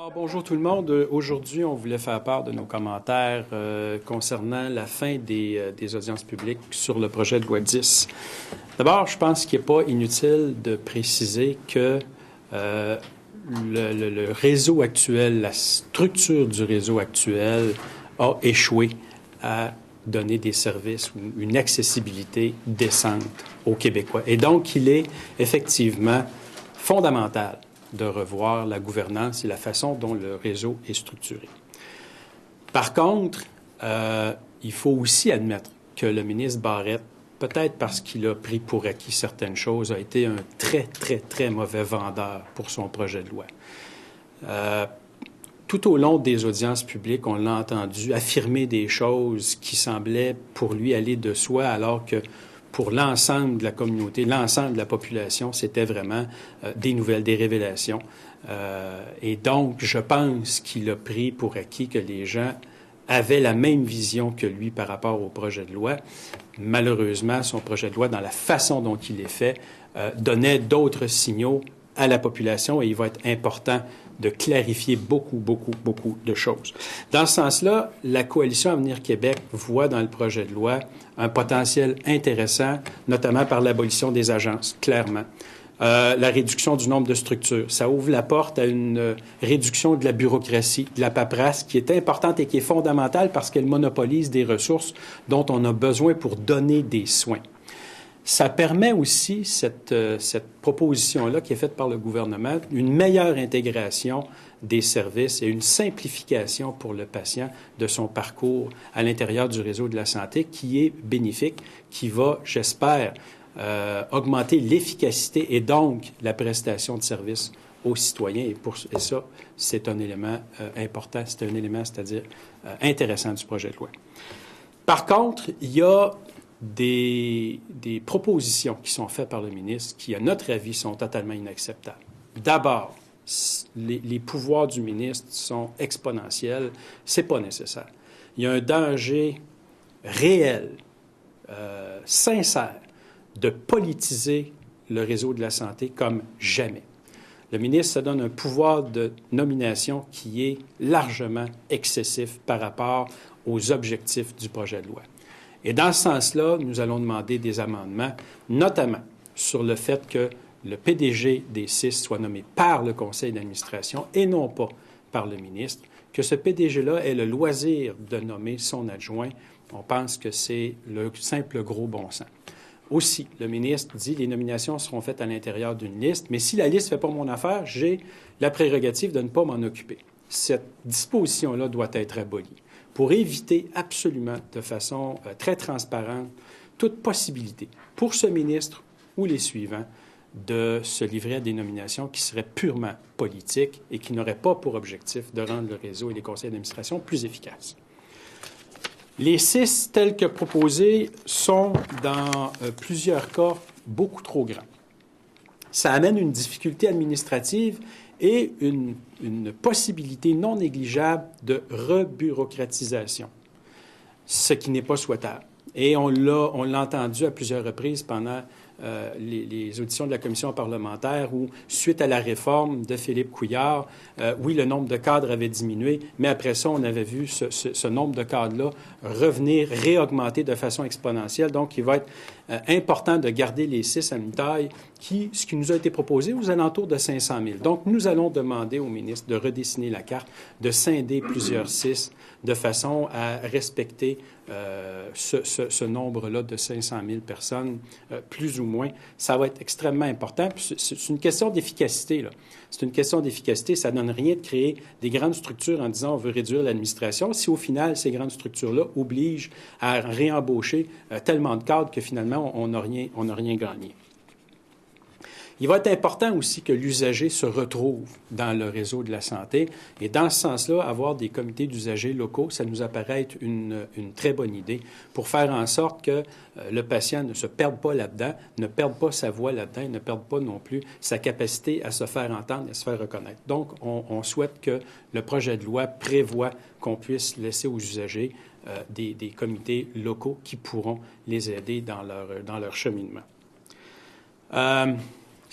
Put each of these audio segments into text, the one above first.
Alors, bonjour tout le monde. Aujourd'hui, on voulait faire part de nos commentaires concernant la fin des audiences publiques sur le projet de loi 10. D'abord, je pense qu'il n'est pas inutile de préciser que le réseau actuel, la structure du réseau actuel a échoué à donner des services ou une accessibilité décente aux Québécois. Et donc, il est effectivement fondamental de revoir la gouvernance et la façon dont le réseau est structuré. Par contre, il faut aussi admettre que le ministre Barrette, peut-être parce qu'il a pris pour acquis certaines choses, a été un très, très, très mauvais vendeur pour son projet de loi. Tout au long des audiences publiques, on l'a entendu affirmer des choses qui semblaient pour lui aller de soi, alors que pour l'ensemble de la communauté, l'ensemble de la population, c'était vraiment des nouvelles, des révélations. Et donc, je pense qu'il a pris pour acquis que les gens avaient la même vision que lui par rapport au projet de loi. Malheureusement, son projet de loi, dans la façon dont il est fait, donnait d'autres signaux à la population et il va être important de clarifier beaucoup de choses. Dans ce sens-là, la Coalition Avenir Québec voit dans le projet de loi un potentiel intéressant, notamment par l'abolition des agences, clairement. La réduction du nombre de structures. Ça ouvre la porte à une réduction de la bureaucratie, de la paperasse, qui est importante et qui est fondamentale parce qu'elle monopolise des ressources dont on a besoin pour donner des soins. Ça permet aussi, cette proposition-là qui est faite par le gouvernement, une meilleure intégration des services et une simplification pour le patient de son parcours à l'intérieur du réseau de la santé qui est bénéfique, qui va, j'espère, augmenter l'efficacité et donc la prestation de services aux citoyens. Et ça, c'est un élément important, c'est un élément, c'est-à-dire intéressant du projet de loi. Par contre, il y a des propositions qui sont faites par le ministre qui, à notre avis, sont totalement inacceptables. D'abord, les pouvoirs du ministre sont exponentiels. C'est pas nécessaire. Il y a un danger réel, sincère, de politiser le réseau de la santé comme jamais. Le ministre se donne un pouvoir de nomination qui est largement excessif par rapport aux objectifs du projet de loi. Et dans ce sens-là, nous allons demander des amendements, notamment sur le fait que le PDG des CIS soit nommé par le conseil d'administration et non pas par le ministre, que ce PDG-là ait le loisir de nommer son adjoint. On pense que c'est le simple gros bon sens. Aussi, le ministre dit que les nominations seront faites à l'intérieur d'une liste, mais si la liste ne fait pas mon affaire, j'ai la prérogative de ne pas m'en occuper. Cette disposition-là doit être abolie pour éviter absolument, de façon très transparente, toute possibilité pour ce ministre ou les suivants de se livrer à des nominations qui seraient purement politiques et qui n'auraient pas pour objectif de rendre le réseau et les conseils d'administration plus efficaces. Les CIS, tels que proposés, sont dans plusieurs cas beaucoup trop grands. Ça amène une difficulté administrative et une possibilité non négligeable de rebureaucratisation, ce qui n'est pas souhaitable. Et on l'a entendu à plusieurs reprises pendant les auditions de la commission parlementaire où, suite à la réforme de Philippe Couillard, oui, le nombre de cadres avait diminué, mais après ça, on avait vu ce nombre de cadres-là revenir, réaugmenter de façon exponentielle. Donc, il va être important de garder les CIS à une taille ce qui nous a été proposé, aux alentours de 500 000. Donc, nous allons demander au ministre de redessiner la carte, de scinder plusieurs CIS de façon à respecter ce nombre-là de 500 000 personnes, plus ou moins. Ça va être extrêmement important. Puis c'est une question d'efficacité, là. C'est une question d'efficacité. Ça ne donne rien de créer des grandes structures en disant on veut réduire l'administration si, au final, ces grandes structures-là obligent à réembaucher tellement de cadres que, finalement, on n'a rien gagné. Il va être important aussi que l'usager se retrouve dans le réseau de la santé. Et dans ce sens-là, avoir des comités d'usagers locaux, ça nous apparaît être une très bonne idée pour faire en sorte que le patient ne se perde pas là-dedans, ne perde pas sa voix là-dedans, ne perde pas non plus sa capacité à se faire entendre et à se faire reconnaître. Donc, on souhaite que le projet de loi prévoit qu'on puisse laisser aux usagers des comités locaux qui pourront les aider dans leur cheminement.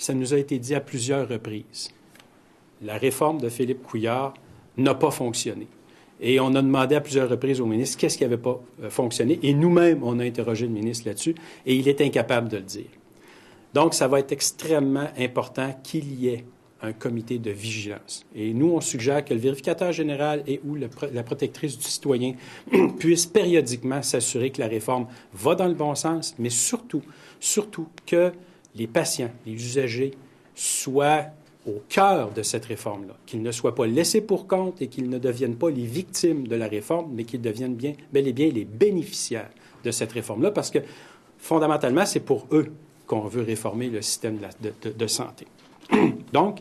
Ça nous a été dit à plusieurs reprises. la réforme de Philippe Couillard n'a pas fonctionné. Et on a demandé à plusieurs reprises au ministre qu'est-ce qui n'avait pas fonctionné. Et nous-mêmes, on a interrogé le ministre là-dessus et il est incapable de le dire. Donc, ça va être extrêmement important qu'il y ait un comité de vigilance. Et nous, on suggère que le vérificateur général et ou la protectrice du citoyen puissent périodiquement s'assurer que la réforme va dans le bon sens, mais surtout que les patients, les usagers soient au cœur de cette réforme-là, qu'ils ne soient pas laissés pour compte et qu'ils ne deviennent pas les victimes de la réforme, mais qu'ils deviennent bel et bien les bénéficiaires de cette réforme-là, parce que fondamentalement, c'est pour eux qu'on veut réformer le système de santé. Donc,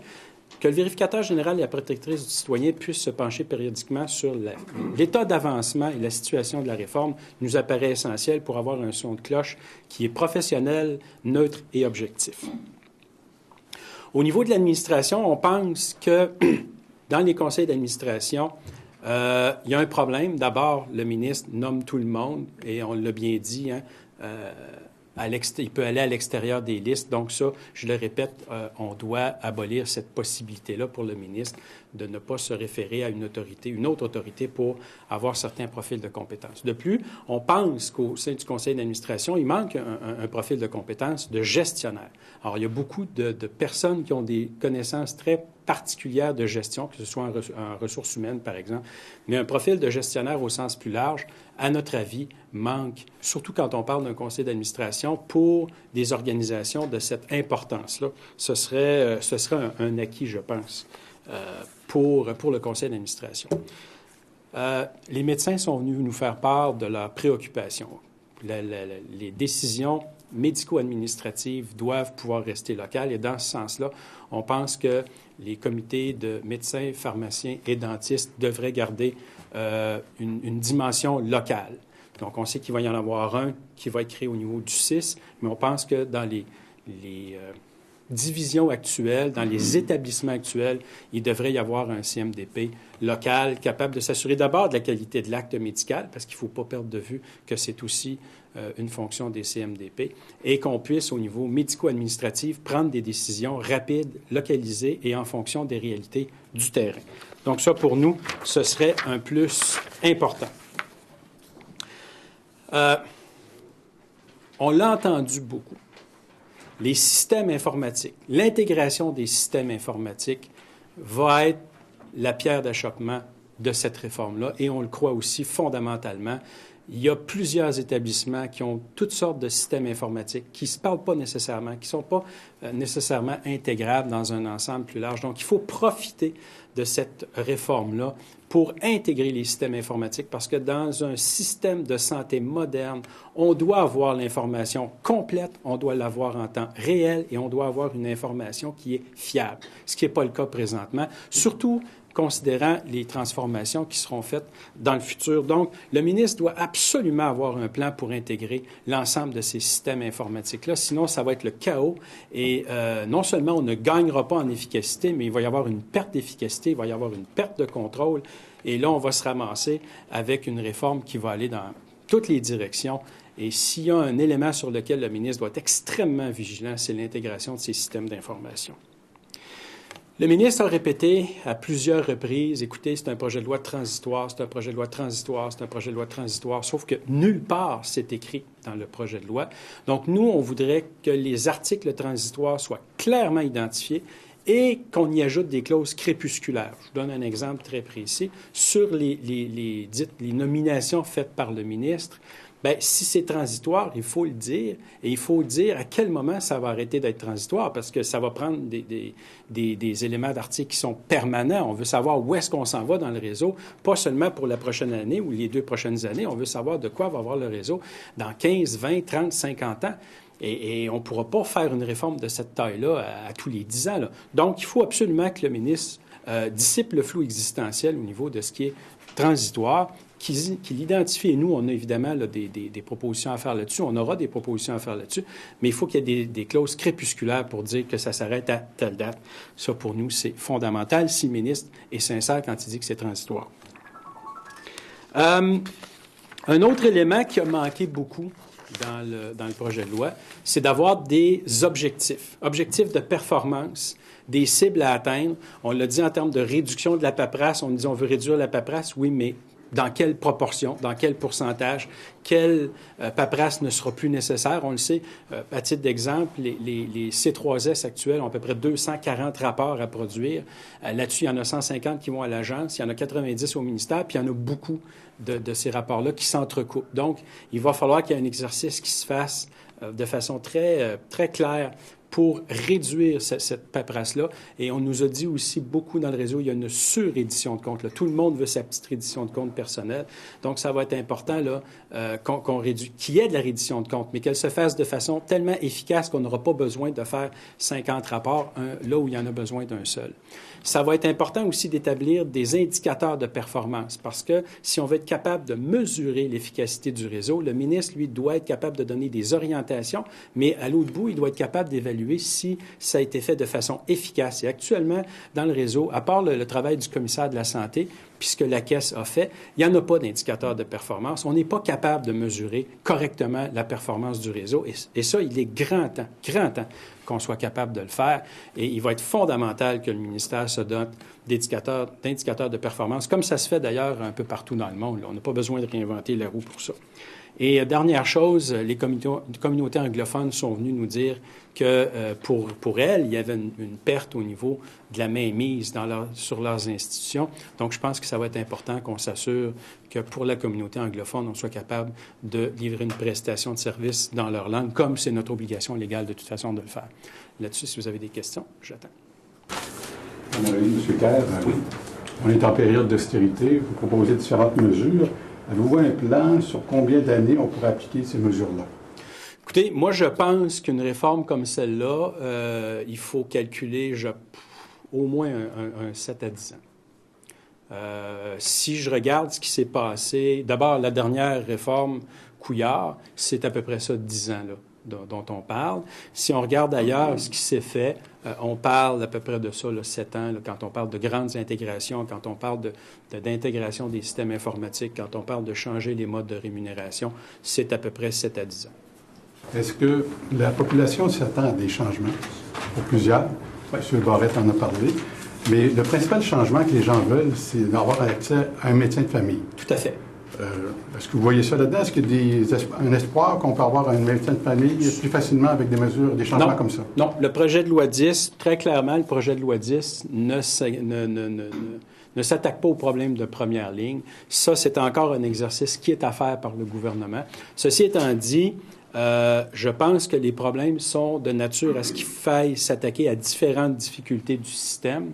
que le vérificateur général et la protectrice du citoyen puissent se pencher périodiquement sur l'état d'avancement et la situation de la réforme nous apparaît essentiel pour avoir un son de cloche qui est professionnel, neutre et objectif. Au niveau de l'administration, on pense que dans les conseils d'administration, il y a un problème. D'abord, le ministre nomme tout le monde, et on l'a bien dit, hein, il peut aller à l'extérieur des listes. Donc ça, je le répète, on doit abolir cette possibilité-là pour le ministre de ne pas se référer à une autre autorité pour avoir certains profils de compétences. De plus, on pense qu'au sein du conseil d'administration, il manque un profil de compétences de gestionnaire. Alors, il y a beaucoup de personnes qui ont des connaissances très particulières de gestion, que ce soit en ressources humaines, par exemple, mais un profil de gestionnaire au sens plus large, à notre avis, manque, surtout quand on parle d'un conseil d'administration, pour des organisations de cette importance-là. Ce serait un acquis, je pense, pour le conseil d'administration. Les médecins sont venus nous faire part de leurs préoccupations. Les décisions médico-administratives doivent pouvoir rester locales. Et dans ce sens-là, on pense que les comités de médecins, pharmaciens et dentistes devraient garder une dimension locale. Donc, on sait qu'il va y en avoir un qui va être créé au niveau du CIS, mais on pense que dans les divisions actuelles, dans les établissements actuels, il devrait y avoir un CMDP local capable de s'assurer d'abord de la qualité de l'acte médical, parce qu'il ne faut pas perdre de vue que c'est aussi une fonction des CMDP, et qu'on puisse, au niveau médico-administratif, prendre des décisions rapides, localisées et en fonction des réalités du terrain. Donc ça, pour nous, ce serait un plus important. On l'a entendu beaucoup. Les systèmes informatiques, l'intégration des systèmes informatiques va être la pierre d'achoppement de cette réforme-là, et on le croit aussi fondamentalement. Il y a plusieurs établissements qui ont toutes sortes de systèmes informatiques qui ne se parlent pas nécessairement, qui ne sont pas nécessairement intégrables dans un ensemble plus large. Donc, il faut profiter de cette réforme-là pour intégrer les systèmes informatiques, parce que dans un système de santé moderne, on doit avoir l'information complète, on doit l'avoir en temps réel et on doit avoir une information qui est fiable, ce qui n'est pas le cas présentement, surtout considérant les transformations qui seront faites dans le futur. Donc, le ministre doit absolument avoir un plan pour intégrer l'ensemble de ces systèmes informatiques-là, sinon ça va être le chaos et non seulement on ne gagnera pas en efficacité, mais il va y avoir une perte d'efficacité, il va y avoir une perte de contrôle et là, on va se ramasser avec une réforme qui va aller dans toutes les directions. Et s'il y a un élément sur lequel le ministre doit être extrêmement vigilant, c'est l'intégration de ces systèmes d'information. Le ministre a répété à plusieurs reprises, écoutez, c'est un projet de loi transitoire, c'est un projet de loi transitoire, c'est un projet de loi transitoire, sauf que nulle part c'est écrit dans le projet de loi. Donc, nous, on voudrait que les articles transitoires soient clairement identifiés et qu'on y ajoute des clauses crépusculaires. Je vous donne un exemple très précis. Sur les nominations faites par le ministre, bien, si c'est transitoire, il faut le dire, et il faut dire à quel moment ça va arrêter d'être transitoire, parce que ça va prendre des éléments d'articles qui sont permanents. On veut savoir où est-ce qu'on s'en va dans le réseau, pas seulement pour la prochaine année ou les 2 prochaines années. On veut savoir de quoi va avoir le réseau dans 15, 20, 30, 50 ans. Et on ne pourra pas faire une réforme de cette taille-là à tous les 10 ans, là. Donc, il faut absolument que le ministre dissipe le flou existentiel au niveau de ce qui est transitoire, qu'il identifie. Et nous, on a évidemment là, des propositions à faire là-dessus. On aura des propositions à faire là-dessus. Mais il faut qu'il y ait des clauses crépusculaires pour dire que ça s'arrête à telle date. Ça, pour nous, c'est fondamental si le ministre est sincère quand il dit que c'est transitoire. Un autre élément qui a manqué beaucoup dans le projet de loi, c'est d'avoir des objectifs de performance des cibles à atteindre. On l'a dit en termes de réduction de la paperasse. On dit on veut réduire la paperasse, oui, mais dans quelle proportion, dans quel pourcentage, quelle paperasse ne sera plus nécessaire. On le sait, à titre d'exemple, les C3S actuels ont à peu près 240 rapports à produire. Là-dessus, il y en a 150 qui vont à l'agence, il y en a 90 au ministère, puis il y en a beaucoup de ces rapports-là qui s'entrecoupent. Donc, il va falloir qu'il y ait un exercice qui se fasse de façon très, très claire pour réduire cette paperasse-là. Et on nous a dit aussi beaucoup dans le réseau, il y a une surédition de compte. Là. Tout le monde veut sa petite rédition de compte personnelle. Donc, ça va être important là, qu'on réduise, qu'il y ait de la reddition de compte, mais qu'elle se fasse de façon tellement efficace qu'on n'aura pas besoin de faire 50 rapports, là où il y en a besoin d'un seul. Ça va être important aussi d'établir des indicateurs de performance parce que si on veut être capable de mesurer l'efficacité du réseau, le ministre, lui, doit être capable de donner des orientations, mais à l'autre bout, il doit être capable d'évaluer si ça a été fait de façon efficace. Et actuellement, dans le réseau, à part le travail du commissaire de la Santé, puis ce que la Caisse a fait, il n'y en a pas d'indicateur de performance. On n'est pas capable de mesurer correctement la performance du réseau. Et ça, il est grand temps qu'on soit capable de le faire. Et il va être fondamental que le ministère se dote d'indicateurs de performance, comme ça se fait d'ailleurs un peu partout dans le monde. Là. On n'a pas besoin de réinventer la roue pour ça. Et dernière chose, les communautés anglophones sont venues nous dire que pour elles, il y avait une perte au niveau de la mainmise sur leurs institutions. Donc, je pense que ça va être important qu'on s'assure que pour la communauté anglophone, on soit capable de livrer une prestation de service dans leur langue, comme c'est notre obligation légale de toute façon de le faire. Là-dessus, si vous avez des questions, j'attends. M. Kerr, oui. On est en période d'austérité. Vous proposez différentes mesures. Avez-vous un plan sur combien d'années on pourrait appliquer ces mesures-là? Écoutez, moi, je pense qu'une réforme comme celle-là, il faut calculer au moins un 7 à 10 ans. Si je regarde ce qui s'est passé, d'abord, la dernière réforme Couillard, c'est à peu près ça, 10 ans, là, dont on parle. Si on regarde ailleurs ce qui s'est fait, on parle à peu près de ça, là, 7 ans, là, quand on parle de grandes intégrations, quand on parle d'intégration des systèmes informatiques, quand on parle de changer les modes de rémunération, c'est à peu près 7 à 10 ans. Est-ce que la population s'attend à des changements? Pour plusieurs. Oui. M. Barrette en a parlé. Mais le principal changement que les gens veulent, c'est d'avoir accès à un médecin de famille. Tout à fait. Est-ce que vous voyez ça là-dedans? Est-ce qu'il y a un espoir qu'on peut avoir un médecin de famille plus facilement avec des mesures, des changements comme ça? Non. Le projet de loi 10, très clairement, le projet de loi 10 ne s'attaque pas aux problèmes de première ligne. Ça, c'est encore un exercice qui est à faire par le gouvernement. Ceci étant dit, je pense que les problèmes sont de nature à ce qu'il faille s'attaquer à différentes difficultés du système.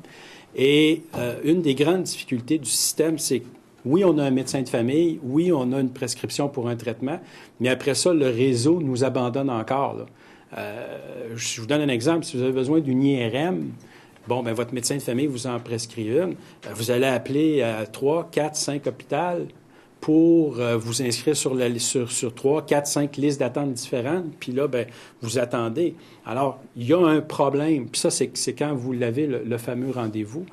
Et une des grandes difficultés du système, c'est que oui, on a un médecin de famille, oui, on a une prescription pour un traitement, mais après ça, le réseau nous abandonne encore. Là. Je vous donne un exemple. Si vous avez besoin d'une IRM, bon, bien, votre médecin de famille vous en prescrit une. Vous allez appeler à 3, 4, 5 hôpitaux pour vous inscrire sur 3, 4, 5 listes d'attente différentes, puis là, bien, vous attendez. Alors, il y a un problème, puis ça, c'est quand vous l'avez, le fameux rendez-vous.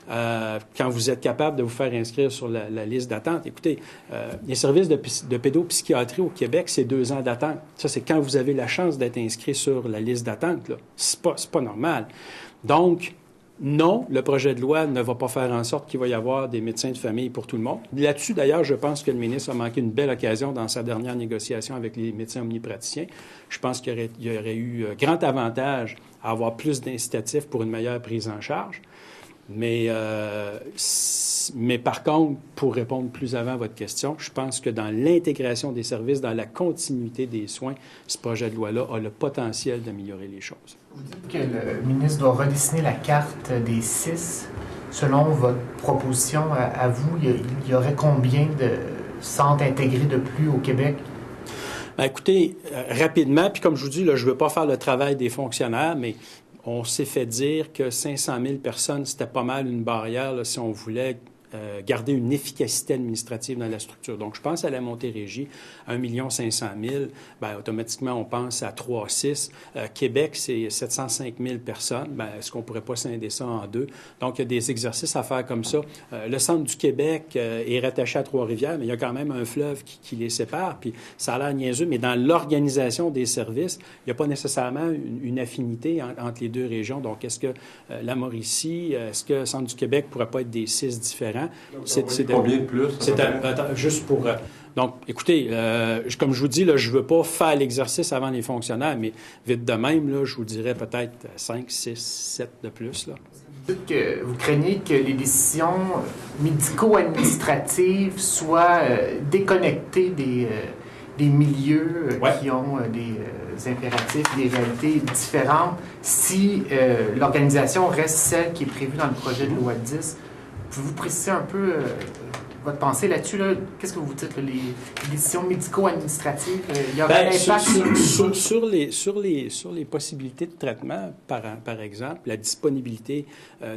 Quand vous êtes capable de vous faire inscrire sur la liste d'attente. Écoutez, les services de pédopsychiatrie au Québec, c'est 2 ans d'attente. Ça, c'est quand vous avez la chance d'être inscrit sur la liste d'attente. Là. C'est pas normal. Donc, non, le projet de loi ne va pas faire en sorte qu'il va y avoir des médecins de famille pour tout le monde. Là-dessus, d'ailleurs, je pense que le ministre a manqué une belle occasion dans sa dernière négociation avec les médecins omnipraticiens. Je pense qu'il y aurait eu grand avantage à avoir plus d'incitatifs pour une meilleure prise en charge. Mais par contre, pour répondre plus avant à votre question, je pense que dans l'intégration des services, dans la continuité des soins, ce projet de loi-là a le potentiel d'améliorer les choses. Vous dites que le ministre doit redessiner la carte des 6. Selon votre proposition à vous, il y aurait combien de centres intégrés de plus au Québec? Bien, écoutez, rapidement, puis comme je vous dis, là, je ne veux pas faire le travail des fonctionnaires, mais on s'est fait dire que 500 000 personnes, c'était pas mal une barrière là, si on voulait garder une efficacité administrative dans la structure. Donc, je pense à la Montérégie, 1 500 000, bien, automatiquement, on pense à 3-6. Québec, c'est 705 000 personnes. Bien, est-ce qu'on ne pourrait pas scinder ça en deux? Donc, il y a des exercices à faire comme ça. Le centre du Québec est rattaché à Trois-Rivières, mais il y a quand même un fleuve qui les sépare, puis ça a l'air niaiseux, mais dans l'organisation des services, il n'y a pas nécessairement une affinité entre les deux régions. Donc, est-ce que la Mauricie, est-ce que le centre du Québec ne pourrait pas être des 6 différents? C'est combien de plus? Juste pour... donc, écoutez, comme je vous dis, là, je ne veux pas faire l'exercice avant les fonctionnaires, mais vite de même, là, je vous dirais peut-être 5, 6, 7 de plus. Là. Vous dites que vous craignez que les décisions médico-administratives soient déconnectées des milieux qui ont des impératifs, des réalités différentes si l'organisation reste celle qui est prévue dans le projet de loi 10. Pouvez-vous préciser un peu votre pensée là-dessus? Là? Qu'est-ce que vous dites? Là, les décisions médico-administratives, il y a un impact sur les possibilités de traitement, par exemple, la disponibilité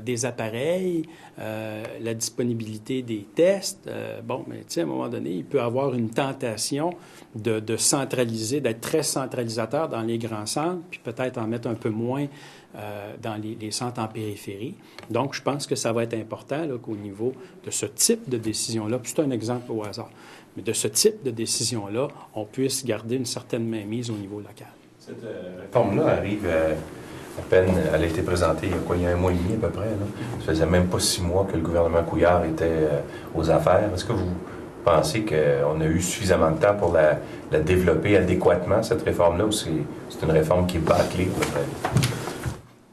des appareils, la disponibilité des tests. Mais tu sais, à un moment donné, il peut y avoir une tentation de centraliser, d'être très centralisateur dans les grands centres, puis peut-être en mettre un peu moins dans les centres en périphérie. Donc, je pense que ça va être important là, qu'au niveau de ce type de décision-là, puis c'est un exemple au hasard, mais de ce type de décision-là, on puisse garder une certaine mainmise au niveau local. Cette réforme-là arrive à peine, elle a été présentée il y a 1 mois et demi à peu près. Là. Ça faisait même pas 6 mois que le gouvernement Couillard était aux affaires. Est-ce que vous pensez qu'on a eu suffisamment de temps pour la développer adéquatement, cette réforme-là, ou c'est une réforme qui est bâclée à peu près?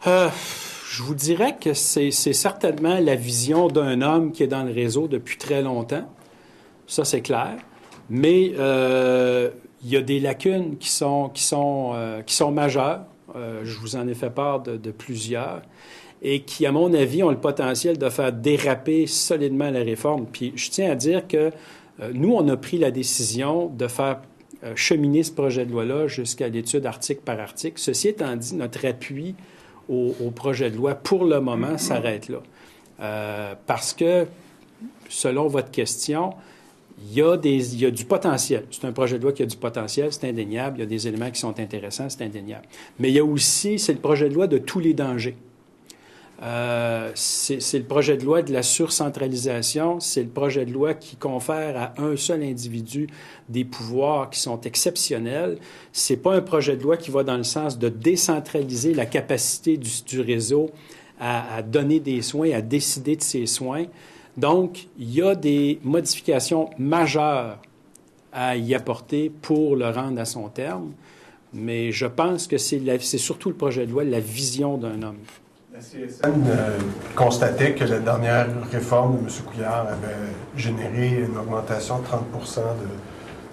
Je vous dirais que c'est certainement la vision d'un homme qui est dans le réseau depuis très longtemps. Ça, c'est clair. Mais il y a des lacunes qui sont majeures. Je vous en ai fait part de plusieurs. Et qui, à mon avis, ont le potentiel de faire déraper solidement la réforme. Puis je tiens à dire que nous, on a pris la décision de faire cheminer ce projet de loi-là jusqu'à l'étude article par article. Ceci étant dit, notre appui au projet de loi, pour le moment, s'arrête là. Parce que, selon votre question, il y a du potentiel. C'est un projet de loi qui a du potentiel, c'est indéniable. Il y a des éléments qui sont intéressants, c'est indéniable. Mais il y a aussi, c'est le projet de loi de tous les dangers. C'est le projet de loi de la surcentralisation, c'est le projet de loi qui confère à un seul individu des pouvoirs qui sont exceptionnels. C'est pas un projet de loi qui va dans le sens de décentraliser la capacité du réseau à donner des soins, à décider de ses soins. Donc, il y a des modifications majeures à y apporter pour le rendre à son terme, mais je pense que c'est surtout le projet de loi, la vision d'un homme. La CSN constatait que la dernière réforme de M. Couillard avait généré une augmentation de 30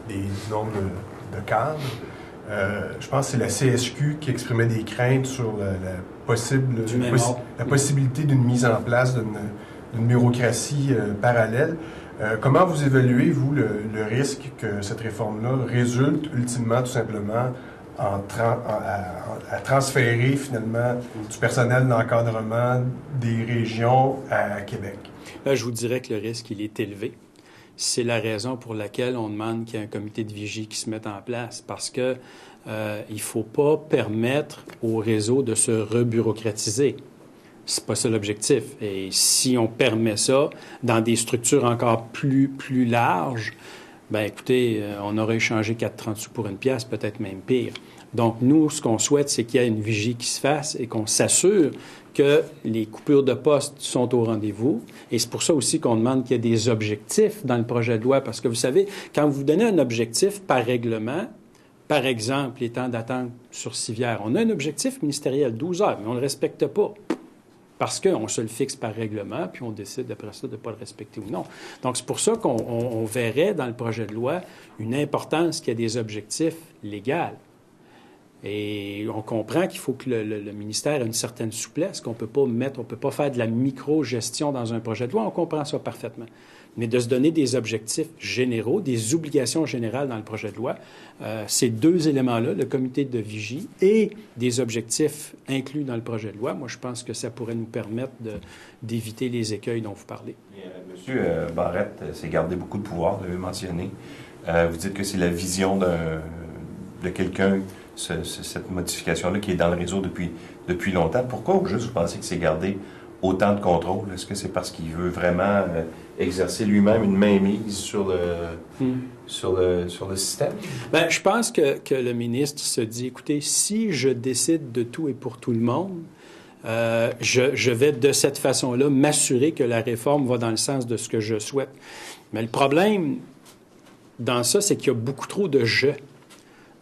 du nombre de cadres. Je pense que c'est la CSQ qui exprimait des craintes sur la possibilité d'une mise en place d'une bureaucratie parallèle. Comment vous évaluez, vous, le risque que cette réforme-là résulte ultimement, tout simplement, à transférer finalement du personnel d'encadrement des régions à Québec? Là, je vous dirais que le risque, il est élevé. C'est la raison pour laquelle on demande qu'il y ait un comité de vigie qui se mette en place, parce que il ne faut pas permettre au réseau de se rebureaucratiser. C'est pas ça l'objectif. Et si on permet ça dans des structures encore plus larges, bien, écoutez, on aurait échangé 4,30 sous pour une pièce, peut-être même pire. Donc, nous, ce qu'on souhaite, c'est qu'il y ait une vigie qui se fasse et qu'on s'assure que les coupures de postes sont au rendez-vous. Et c'est pour ça aussi qu'on demande qu'il y ait des objectifs dans le projet de loi. Parce que vous savez, quand vous donnez un objectif par règlement, par exemple, les temps d'attente sur civière, on a un objectif ministériel, 12 heures, mais on ne le respecte pas. Parce qu'on se le fixe par règlement, puis on décide après ça de ne pas le respecter ou non. Donc, c'est pour ça qu'on verrait dans le projet de loi une importance qu'il y ait des objectifs légaux. Et on comprend qu'il faut que le ministère ait une certaine souplesse, qu'on ne peut pas faire de la micro-gestion dans un projet de loi. On comprend ça parfaitement. Mais de se donner des objectifs généraux, des obligations générales dans le projet de loi, ces deux éléments-là, le comité de vigie et des objectifs inclus dans le projet de loi, moi, je pense que ça pourrait nous permettre d'éviter les écueils dont vous parlez. Monsieur Barrette s'est gardé beaucoup de pouvoir, vous l'avez mentionné. Vous dites que c'est la vision de quelqu'un, cette modification-là, qui est dans le réseau depuis longtemps. Pourquoi, au juste, vous pensez qu'il s'est gardé autant de contrôle? Est-ce que c'est parce qu'il veut vraiment exercer lui-même une mainmise sur le système? Bien, je pense que le ministre se dit, écoutez, si je décide de tout et pour tout le monde, je vais de cette façon-là m'assurer que la réforme va dans le sens de ce que je souhaite. Mais le problème dans ça, c'est qu'il y a beaucoup trop de « je ».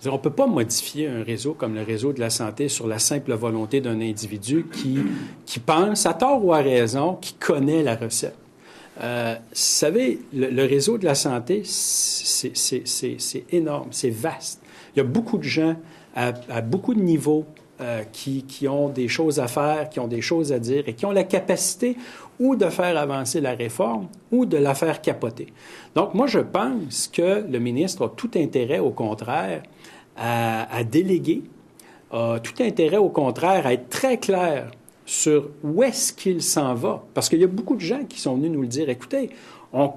On ne peut pas modifier un réseau comme le réseau de la santé sur la simple volonté d'un individu qui pense, à tort ou à raison, qui connaît la recette. Vous savez, le réseau de la santé, c'est énorme, c'est vaste. Il y a beaucoup de gens à beaucoup de niveaux qui ont des choses à faire, qui ont des choses à dire et qui ont la capacité ou de faire avancer la réforme ou de la faire capoter. Donc, moi, je pense que le ministre a tout intérêt, au contraire, à déléguer, a tout intérêt, au contraire, à être très clair sur où est-ce qu'il s'en va. Parce qu'il y a beaucoup de gens qui sont venus nous le dire. Écoutez, on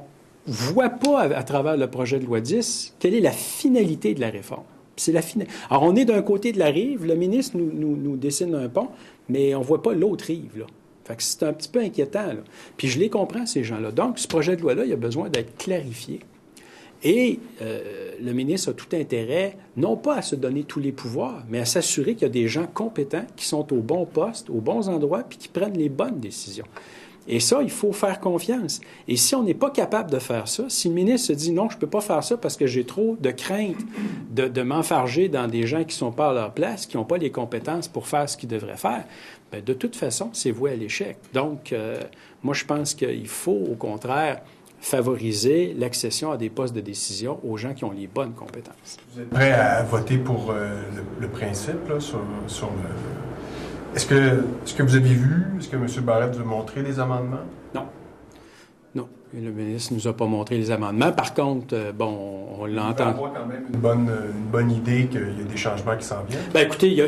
ne voit pas à travers le projet de loi 10 quelle est la finalité de la réforme. C'est la finalité. Alors, on est d'un côté de la rive, le ministre nous dessine un pont, mais on ne voit pas l'autre rive, là. Fait que c'est un petit peu inquiétant, là. Puis je les comprends, ces gens-là. Donc, ce projet de loi-là, il a besoin d'être clarifié. Et le ministre a tout intérêt, non pas à se donner tous les pouvoirs, mais à s'assurer qu'il y a des gens compétents qui sont au bon poste, aux bons endroits, puis qui prennent les bonnes décisions. Et ça, il faut faire confiance. Et si on n'est pas capable de faire ça, si le ministre se dit « Non, je ne peux pas faire ça parce que j'ai trop de crainte de m'enfarger dans des gens qui ne sont pas à leur place, qui n'ont pas les compétences pour faire ce qu'ils devraient faire », bien, de toute façon, c'est voué à l'échec. Donc, moi, je pense qu'il faut, au contraire, favoriser l'accession à des postes de décision aux gens qui ont les bonnes compétences. Vous êtes prêt à voter pour le principe, là, sur le... Est-ce que vous avez vu, est-ce que M. Barrette vous a montré des amendements? Non. Non. Et le ministre ne nous a pas montré les amendements. Par contre, on l'entend. On voit quand même une bonne idée qu'il y a des changements qui s'en viennent. Bien, écoutez, il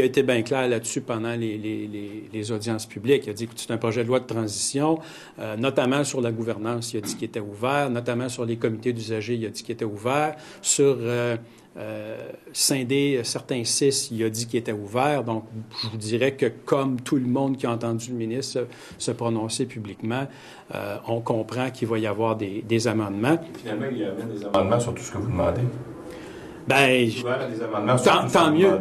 a été bien clair là-dessus pendant les audiences publiques. Il a dit que c'est un projet de loi de transition, notamment sur la gouvernance, il a dit qu'il était ouvert, notamment sur les comités d'usagers, il a dit qu'il était ouvert, sur scinder certains CIS, il a dit qu'il était ouvert. Donc, je vous dirais que comme tout le monde qui a entendu le ministre se prononcer publiquement, on comprend qu'il va y avoir des amendements. Et finalement, il y a même des amendements sur tout ce que vous demandez. Bien,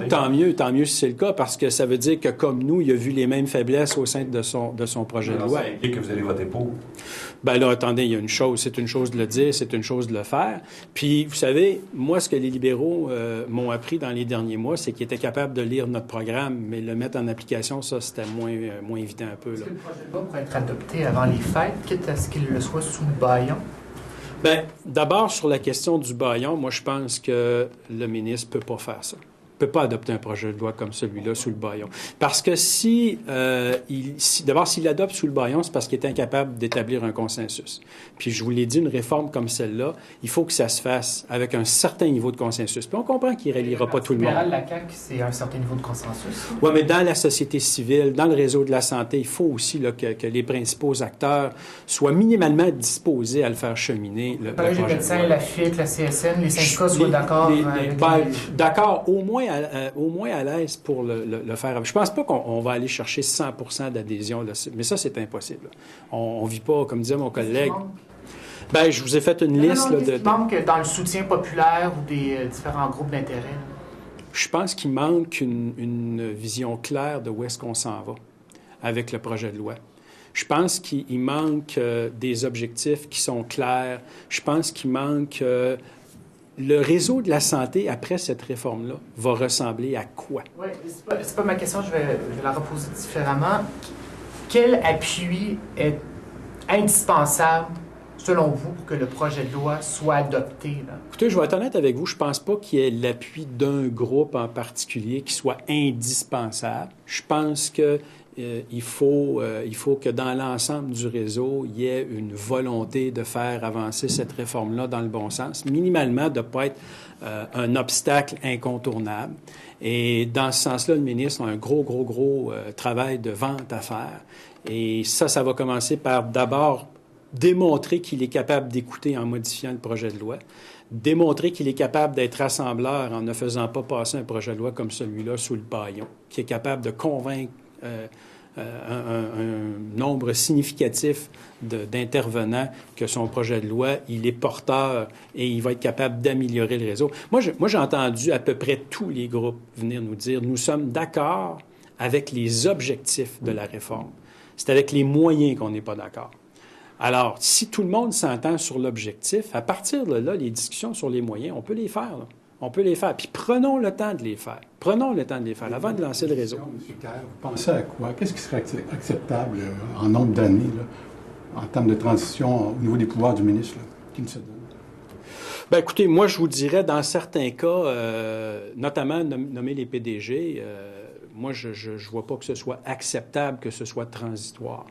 tant mieux si c'est le cas, parce que ça veut dire que, comme nous, il a vu les mêmes faiblesses au sein de son projet de loi. Ça implique que vous allez voter pour. Bien là, attendez, il y a une chose, c'est une chose de le dire, c'est une chose de le faire. Puis, vous savez, moi, ce que les libéraux m'ont appris dans les derniers mois, c'est qu'ils étaient capables de lire notre programme, mais le mettre en application, ça, c'était moins évident un peu. Là. Est-ce que le projet de loi pourrait être adopté avant les fêtes, quitte à ce qu'il le soit sous le bâillon? Bien, d'abord, sur la question du bâillon, moi, je pense que le ministre ne peut pas faire ça. Il ne peut pas adopter un projet de loi comme celui-là sous le bâillon. Parce que d'abord, s'il l'adopte sous le bâillon, c'est parce qu'il est incapable d'établir un consensus. Puis, je vous l'ai dit, une réforme comme celle-là, il faut que ça se fasse avec un certain niveau de consensus. Puis, on comprend qu'il ne reliera pas tout le monde. Le la CAQ, c'est un certain niveau de consensus. Oui, mais dans la société civile, dans le réseau de la santé, il faut aussi là, que les principaux acteurs soient minimalement disposés à le faire cheminer. Le projet des médecins, la FIC, la CSN, les syndicats soient d'accord. D'accord, au moins à l'aise pour le faire. Je pense pas qu'on va aller chercher 100% d'adhésion, là, mais ça, c'est impossible. On ne vit pas, comme disait mon collègue. Bien, je vous ai fait une liste. Qu'est-ce qui manque dans le soutien populaire ou des différents groupes d'intérêt? Je pense qu'il manque une vision claire de où est-ce qu'on s'en va avec le projet de loi. Je pense qu'il manque des objectifs qui sont clairs. Je pense qu'il manque... le réseau de la santé, après cette réforme-là, va ressembler à quoi? Oui, c'est pas ma question, je vais la reposer différemment. Quel appui est indispensable, selon vous, pour que le projet de loi soit adopté? Là? Écoutez, je vais être honnête avec vous, je pense pas qu'il y ait l'appui d'un groupe en particulier qui soit indispensable. Je pense que il faut que dans l'ensemble du réseau, il y ait une volonté de faire avancer cette réforme-là dans le bon sens, minimalement de ne pas être un obstacle incontournable. Et dans ce sens-là, le ministre a un gros travail de vente à faire. Et ça va commencer par d'abord démontrer qu'il est capable d'écouter en modifiant le projet de loi, démontrer qu'il est capable d'être rassembleur en ne faisant pas passer un projet de loi comme celui-là sous le bâillon, qui est capable de convaincre un nombre significatif d'intervenants que son projet de loi, il est porteur et il va être capable d'améliorer le réseau. Moi, j'ai entendu à peu près tous les groupes venir nous dire « Nous sommes d'accord avec les objectifs de la réforme. C'est avec les moyens qu'on n'est pas d'accord. » Alors, si tout le monde s'entend sur l'objectif, à partir de là, les discussions sur les moyens, on peut les faire, là. On peut les faire. Puis prenons le temps de les faire. Prenons le temps de les faire avant de lancer le réseau. M. Kerr, vous pensez à quoi? Qu'est-ce qui serait acceptable en nombre d'années, en termes de transition au niveau des pouvoirs du ministre, qui ne se donne? Bien, écoutez, moi, je vous dirais, dans certains cas, notamment nommer les PDG, moi, je ne vois pas que ce soit acceptable, que ce soit transitoire.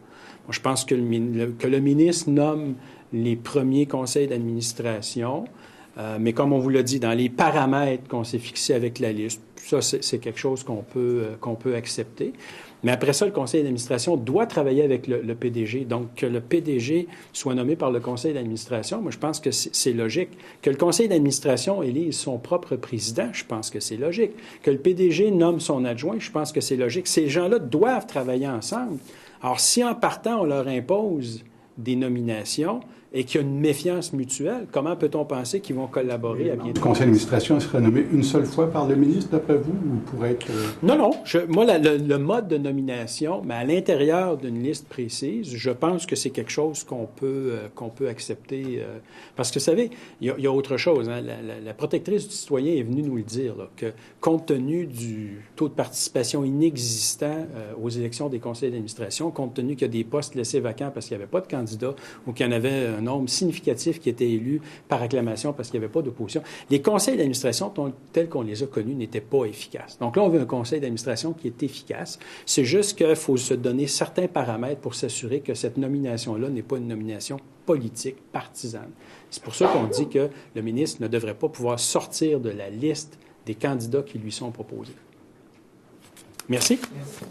Moi, je pense que le ministre nomme les premiers conseils d'administration, mais comme on vous l'a dit, dans les paramètres qu'on s'est fixés avec la liste, ça, c'est quelque chose qu'on peut accepter. Mais après ça, le conseil d'administration doit travailler avec le PDG. Donc, que le PDG soit nommé par le conseil d'administration, moi, je pense que c'est logique. Que le conseil d'administration élise son propre président, je pense que c'est logique. Que le PDG nomme son adjoint, je pense que c'est logique. Ces gens-là doivent travailler ensemble. Alors, si en partant, on leur impose des nominations et qu'il y a une méfiance mutuelle, comment peut-on penser qu'ils vont collaborer à bien? Le conseil d'administration serait nommé une seule fois par le ministre, d'après vous, ou pourrait être... Non. Moi, le mode de nomination, mais à l'intérieur d'une liste précise, je pense que c'est quelque chose qu'on peut accepter. Parce que, vous savez, il y a autre chose. Hein, la protectrice du citoyen est venue nous le dire, là, que compte tenu du taux de participation inexistant aux élections des conseils d'administration, compte tenu qu'il y a des postes laissés vacants parce qu'il n'y avait pas de candidat ou qu'il y en avait un nombre significatif qui était élu par acclamation parce qu'il n'y avait pas d'opposition. Les conseils d'administration tels qu'on les a connus n'étaient pas efficaces. Donc là, on veut un conseil d'administration qui est efficace. C'est juste qu'il faut se donner certains paramètres pour s'assurer que cette nomination-là n'est pas une nomination politique, partisane. C'est pour ça qu'on dit que le ministre ne devrait pas pouvoir sortir de la liste des candidats qui lui sont proposés. Merci. Merci.